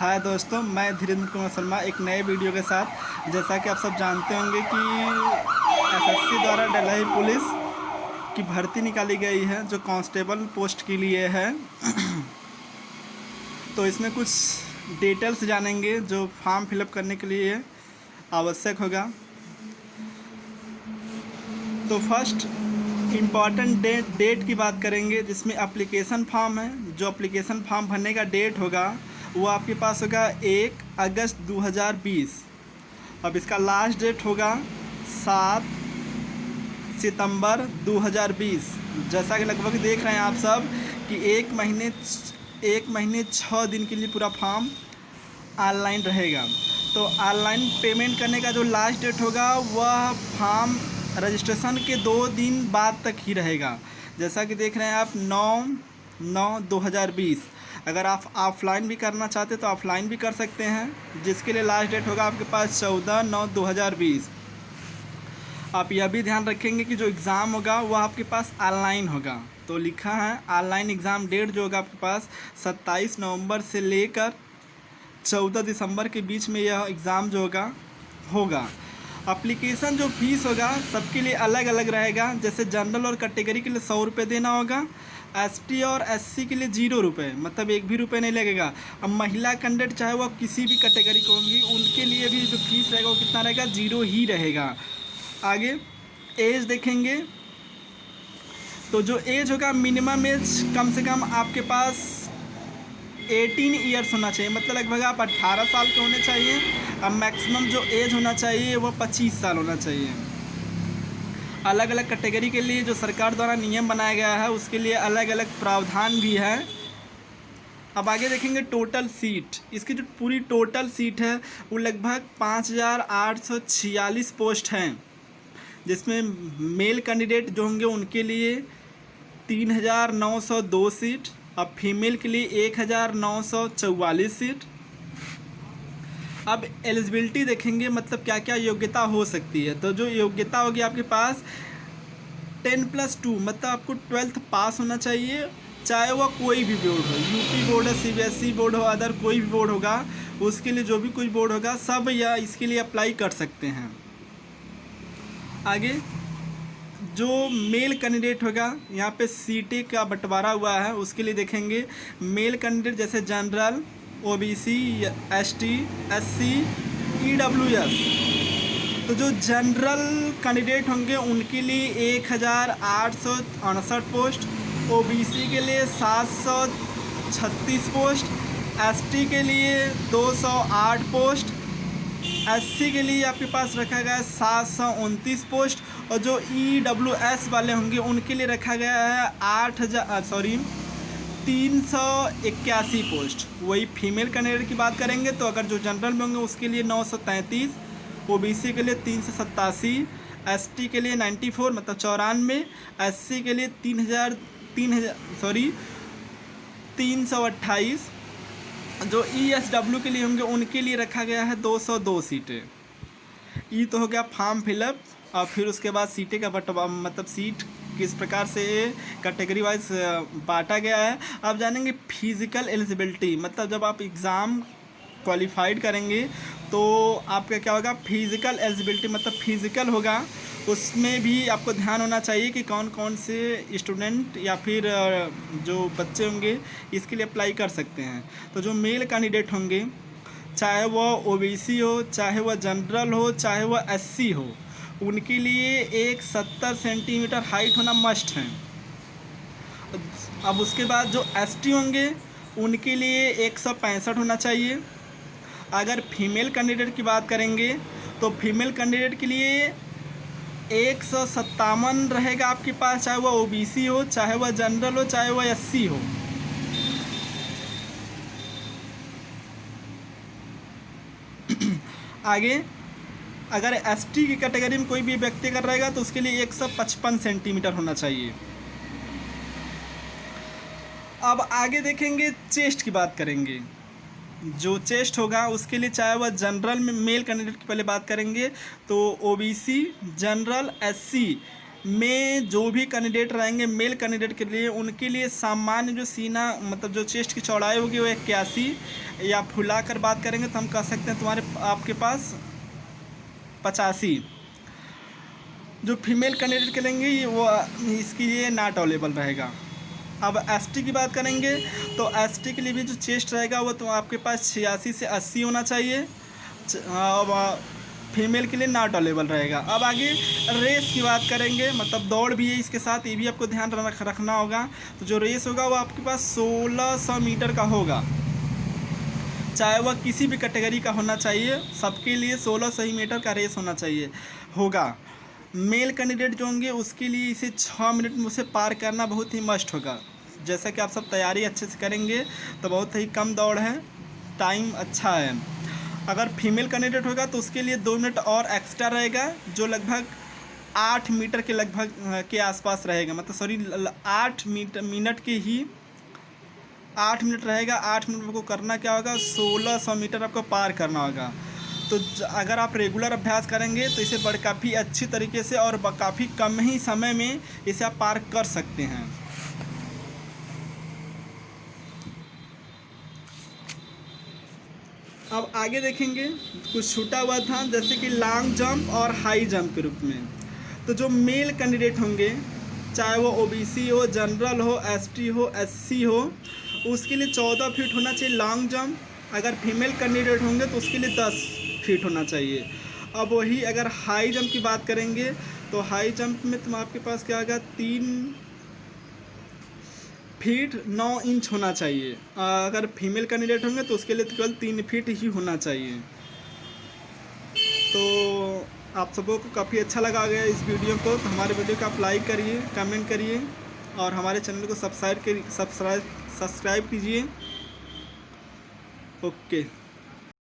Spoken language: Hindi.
हाय दोस्तों, मैं धीरेन्द्र कुमार शर्मा एक नए वीडियो के साथ। जैसा कि आप सब जानते होंगे कि एसएससी द्वारा दिल्ली पुलिस की भर्ती निकाली गई है जो कांस्टेबल पोस्ट के लिए है। तो इसमें कुछ डिटेल्स जानेंगे जो फॉर्म फिलअप करने के लिए आवश्यक होगा। तो फर्स्ट इम्पॉर्टेंट डेट की बात करेंगे, जिसमें एप्लीकेशन फॉर्म है। जो एप्लीकेशन फॉर्म भरने का डेट होगा वो आपके पास होगा 1 अगस्त 2020। अब इसका लास्ट डेट होगा 7 सितंबर 2020। जैसा कि लगभग देख रहे हैं आप सब कि एक महीने 6 दिन के लिए पूरा फॉर्म ऑनलाइन रहेगा। तो ऑनलाइन पेमेंट करने का जो लास्ट डेट होगा वह फॉर्म रजिस्ट्रेशन के 2 दिन बाद तक ही रहेगा। जैसा कि देख रहे हैं आप 9/9/2020। अगर आप ऑफलाइन भी करना चाहते तो ऑफलाइन भी कर सकते हैं, जिसके लिए लास्ट डेट होगा आपके पास 14/9/2020। आप यह भी ध्यान रखेंगे कि जो एग्ज़ाम होगा वह आपके पास ऑनलाइन होगा। तो लिखा है ऑनलाइन एग्ज़ाम डेट जो होगा आपके पास 27 नवंबर से लेकर 14 दिसंबर के बीच में यह एग्ज़ाम जो होगा। एप्लीकेशन जो फीस होगा सबके लिए अलग अलग रहेगा। जैसे जनरल और कैटेगरी के लिए 100 रुपये देना होगा। एसटी और एससी के लिए 0 रुपये, मतलब 1 भी रुपये नहीं लगेगा। अब महिला कैंडिडेट चाहे वो किसी भी कैटेगरी को होंगी उनके लिए भी जो फीस रहेगा वो कितना रहेगा, 0 ही रहेगा। आगे एज देखेंगे तो जो एज होगा मिनिमम एज कम से कम आपके पास 18 ईयर्स होना चाहिए, मतलब लगभग आप 18 साल के होने चाहिए। अब मैक्सिमम जो एज होना चाहिए वो 25 साल होना चाहिए। अलग अलग कैटेगरी के लिए जो सरकार द्वारा नियम बनाया गया है उसके लिए अलग अलग प्रावधान भी है। अब आगे देखेंगे टोटल सीट। इसकी जो पूरी टोटल सीट है वो लगभग 5846 पोस्ट हैं, जिसमें मेल कैंडिडेट जो होंगे उनके लिए 3902 सीट। अब फीमेल के लिए 1944 सीट। अब एलिजिबिलिटी देखेंगे, मतलब क्या क्या योग्यता हो सकती है। तो जो योग्यता होगी आपके पास 10+2, मतलब आपको 12th पास होना चाहिए, चाहे वह कोई भी बोर्ड हो, यूपी बोर्ड हो, सीबीएसई बोर्ड हो, अदर कोई भी बोर्ड होगा उसके लिए जो भी कोई बोर्ड होगा सब या इसके लिए अप्लाई कर सकते हैं। आगे जो मेल कैंडिडेट होगा यहाँ पे सीटें का बंटवारा हुआ है, उसके लिए देखेंगे मेल कैंडिडेट जैसे general, OBC, ST, SC, EWS. तो जो जनरल कैंडिडेट होंगे उनके लिए 1868 पोस्ट, ओबीसी के लिए 736 पोस्ट, एसटी के लिए 208 पोस्ट, एससी के लिए आपके पास रखा गया है 729 पोस्ट, और जो ईडब्ल्यूएस वाले होंगे उनके लिए रखा गया है 381 पोस्ट। वही फीमेल कैंडिडेट की बात करेंगे तो अगर जो जनरल में होंगे उसके लिए 933, ओबीसी के लिए 387, एसटी के लिए 94 मतलब 94, एससी के लिए 328, जो ईएसडब्ल्यू के लिए होंगे उनके लिए रखा गया है 202 सीटें। ये तो हो गया फॉर्म फिलअप। और फिर उसके बाद सीटें का बंटवारा, मतलब सीट किस प्रकार से कैटेगरी वाइज बांटा गया है। अब जानेंगे फिज़िकल एलिजिबिलिटी, मतलब जब आप एग्ज़ाम क्वालिफाइड करेंगे तो आपका क्या होगा, फिज़िकल एलिजिबिलिटी मतलब फिज़िकल होगा। उसमें भी आपको ध्यान होना चाहिए कि कौन कौन से स्टूडेंट या फिर जो बच्चे होंगे इसके लिए अप्लाई कर सकते हैं। तो जो मेल कैंडिडेट होंगे चाहे वह ओबीसी हो, चाहे वह जनरल हो, चाहे वह एससी हो, उनके लिए एक 70 सेंटीमीटर हाइट होना मस्ट है। अब उसके बाद जो एसटी होंगे उनके लिए 165 होना चाहिए। अगर फीमेल कैंडिडेट की बात करेंगे तो फीमेल कैंडिडेट के लिए 157 रहेगा आपके पास, चाहे वह ओबीसी हो, चाहे वह जनरल हो, चाहे वह एससी हो। आगे अगर एसटी की कैटेगरी में कोई भी व्यक्ति कर रहेगा तो उसके लिए 155 सेंटीमीटर होना चाहिए। अब आगे देखेंगे चेस्ट की बात करेंगे। जो चेस्ट होगा उसके लिए चाहे वह जनरल में मेल कैंडिडेट की पहले बात करेंगे तो ओबीसी, जनरल, एससी में जो भी कैंडिडेट रहेंगे मेल कैंडिडेट के लिए, उनके लिए सामान्य जो सीना मतलब जो चेस्ट की चौड़ाई होगी वो 81, या फुला कर बात करेंगे तो हम कह सकते हैं आपके पास 85। जो फीमेल कैंडिडेट के लेंगे वो इसके लिए नॉट अवेलेबल रहेगा। अब एसटी की बात करेंगे तो एसटी के लिए भी जो चेस्ट रहेगा वो तो आपके पास 86 से 80 होना चाहिए। अब फीमेल के लिए नॉट अवेलेबल रहेगा। अब आगे रेस की बात करेंगे, मतलब दौड़ भी है इसके साथ, ये भी आपको ध्यान रखना होगा। तो जो रेस होगा वो आपके पास 1600 मीटर का होगा, चाहे वह किसी भी कैटेगरी का होना चाहिए, सबके लिए 1600 ही मीटर का रेस होगा। मेल कैंडिडेट जो होंगे उसके लिए इसे 6 मिनट में उसे पार करना बहुत ही मस्ट होगा। जैसा कि आप सब तैयारी अच्छे से करेंगे तो बहुत ही कम दौड़ है, टाइम अच्छा है। अगर फीमेल कैंडिडेट होगा तो उसके लिए 2 मिनट और एक्स्ट्रा रहेगा, जो लगभग 8 मीटर के लगभग के आसपास रहेगा, मतलब सॉरी 8 मिनट के ही 8 मिनट रहेगा। 8 मिनट को करना क्या होगा, 1600 मीटर आपको पार करना होगा। तो अगर आप रेगुलर अभ्यास करेंगे तो इसे काफ़ी अच्छी तरीके से और काफ़ी कम ही समय में इसे आप पार कर सकते हैं। अब आगे देखेंगे कुछ छूटा हुआ था, जैसे कि लॉन्ग जंप और हाई जंप के रूप में। तो जो मेल कैंडिडेट होंगे, चाहे वो ओबीसी हो, जनरल हो, एसटी हो, एससी हो, उसके लिए 14 फीट होना चाहिए लॉन्ग जंप। अगर फीमेल कैंडिडेट होंगे तो उसके लिए 10 फीट होना चाहिए। अब वही अगर हाई जंप की बात करेंगे तो हाई जंप में तुम आपके पास क्या होगा, 3 फीट 9 इंच होना चाहिए। अगर फीमेल कैंडिडेट होंगे तो उसके लिए केवल 3 फीट ही होना चाहिए। तो आप सबों को काफ़ी अच्छा लगा गया इस वीडियो को, तो हमारे वीडियो को आप लाइक करिए, कमेंट करिए और हमारे चैनल को सब्सक्राइब कीजिए। ओके।